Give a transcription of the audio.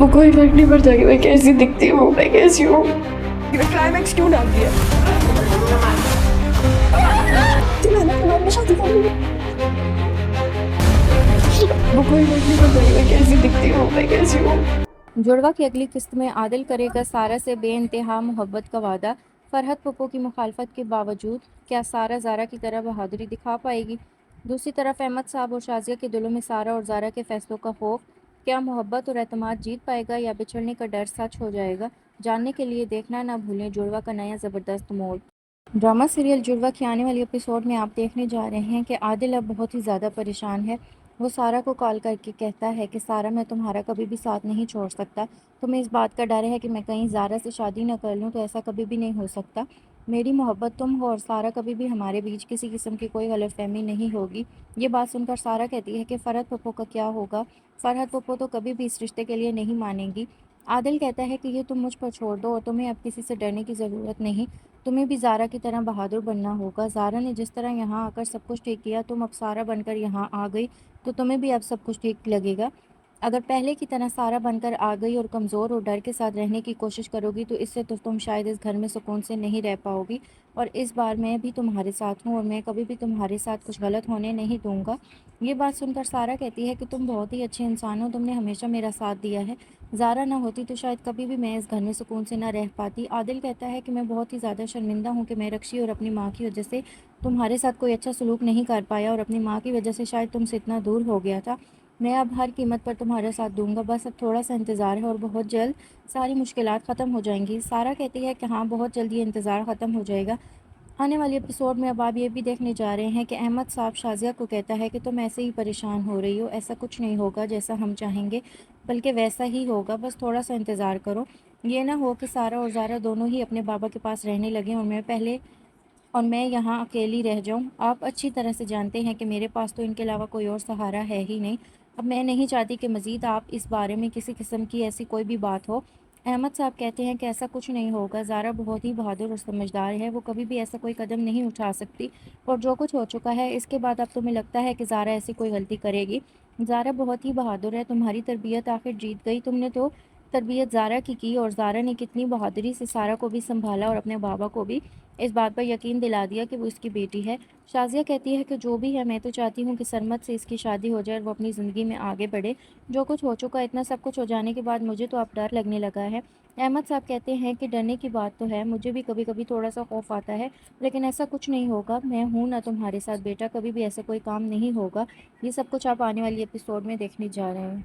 वो कोई फर्क नहीं पड़ता कि मैं कैसी दिखती हूँ, मैं कैसी हूँ। क्लाइमैक्स क्यों डाल दिया? मैंने शादी कर ली। वो कोई फर्क नहीं पड़ता कि मैं कैसी दिखती हूँ, मैं कैसी हूँ। जुड़वा की अगली किस्त में आदिल करेगा सारा से बेइंतहा मोहब्बत का वादा। फरहत पप्पू की मुखालफत के बावजूद क्या सारा ज़ारा की तरह बहादुरी दिखा पाएगी? दूसरी तरफ अहमद साहब और शाजिया के दिलों में सारा और ज़ारा के फैसलों का खौफ। क्या मोहब्बत और एतमाद जीत पाएगा या बिछड़ने का डर सच हो जाएगा? जानने के लिए देखना ना भूलें जुड़वा का नया ज़बरदस्त मोड़। ड्रामा सीरियल जुड़वा के आने वाले एपिसोड में आप देखने जा रहे हैं कि आदिल अब बहुत ही ज़्यादा परेशान है। वो सारा को कॉल करके कहता है कि सारा, मैं तुम्हारा कभी भी साथ नहीं छोड़ सकता। तुम्हें इस बात का डर है कि मैं कहीं ज़ारा से शादी न कर लूँ, तो ऐसा कभी भी नहीं हो सकता। मेरी मोहब्बत तुम हो और सारा, कभी भी हमारे बीच किसी किस्म की कोई गलतफहमी नहीं होगी। ये बात सुनकर सारा कहती है कि फ़रहत पप्पू का क्या होगा? फ़रहत पप्पू तो कभी भी इस रिश्ते के लिए नहीं मानेंगी। आदिल कहता है कि ये तुम मुझ पर छोड़ दो और तुम्हें अब किसी से डरने की ज़रूरत नहीं। तुम्हें भी ज़ारा की तरह बहादुर बनना होगा। ज़ारा ने जिस तरह यहाँ आकर सब कुछ ठीक किया, तुम अब सारा बनकर यहाँ आ गई तो तुम्हें भी अब सब कुछ ठीक लगेगा। अगर पहले की तरह सारा बनकर आ गई और कमज़ोर और डर के साथ रहने की कोशिश करोगी, तो इससे तो तुम शायद इस घर में सुकून से नहीं रह पाओगी। और इस बार मैं भी तुम्हारे साथ हूँ और मैं कभी भी तुम्हारे साथ कुछ गलत होने नहीं दूँगा। ये बात सुनकर सारा कहती है कि तुम बहुत ही अच्छे इंसान हो, तुमने हमेशा मेरा साथ दिया है। ज़ारा ना होती तो शायद कभी भी मैं इस घर में सुकून से ना रह पाती। आदिल कहता है कि मैं बहुत ही ज़्यादा शर्मिंदा हूँ कि मैं रक्षी और अपनी माँ की वजह से तुम्हारे साथ कोई अच्छा सलूक नहीं कर पाया और अपनी माँ की वजह से शायद तुमसे इतना दूर हो गया था। मैं अब हर कीमत पर तुम्हारा साथ दूंगा, बस अब थोड़ा सा इंतज़ार है और बहुत जल्द सारी मुश्किलात ख़त्म हो जाएंगी। सारा कहती है कि हाँ, बहुत जल्द ये इंतज़ार ख़त्म हो जाएगा। आने वाले एपिसोड में अब आप ये भी देखने जा रहे हैं कि अहमद साहब शाजिया को कहता है कि तुम ऐसे ही परेशान हो रही हो, ऐसा कुछ नहीं होगा जैसा हम चाहेंगे, बल्कि वैसा ही होगा, बस थोड़ा सा इंतज़ार करो। ये ना हो कि सारा और ज़ारा दोनों ही अपने बाबा के पास रहने लगें और मैं यहाँ अकेली रह जाऊँ। आप अच्छी तरह से जानते हैं कि मेरे पास तो इनके अलावा कोई और सहारा है ही नहीं। अब मैं नहीं चाहती कि मज़ीद आप इस बारे में किसी किस्म की ऐसी कोई भी बात हो। अहमद साहब कहते हैं कि ऐसा कुछ नहीं होगा। ज़ारा बहुत ही बहादुर और समझदार है, वो कभी भी ऐसा कोई कदम नहीं उठा सकती। और जो कुछ हो चुका है, इसके बाद अब तुम्हें लगता है कि ज़ारा ऐसी कोई गलती करेगी? ज़ारा बहुत ही बहादुर है, तुम्हारी तरबियत आखिर जीत गई। तुमने तो तरबियत ज़ारा की और ज़ारा ने कितनी बहादुरी से सारा को भी संभाला और अपने बाबा को भी इस बात पर यकीन दिला दिया कि वो इसकी बेटी है। शाज़िया कहती है कि जो भी है, मैं तो चाहती हूँ कि सरमद से इसकी शादी हो जाए और वो अपनी ज़िंदगी में आगे बढ़े। जो कुछ हो चुका, इतना सब कुछ हो जाने के बाद मुझे तो अब डर लगने लगा है। अहमद साहब कहते हैं कि डरने की बात तो है, मुझे भी कभी कभी थोड़ा सा खौफ आता है, लेकिन ऐसा कुछ नहीं होगा। मैं हूँ ना तुम्हारे साथ बेटा, कभी भी ऐसा कोई काम नहीं होगा। ये सब कुछ आप आने वाली एपिसोड में देखने जा रहे हैं।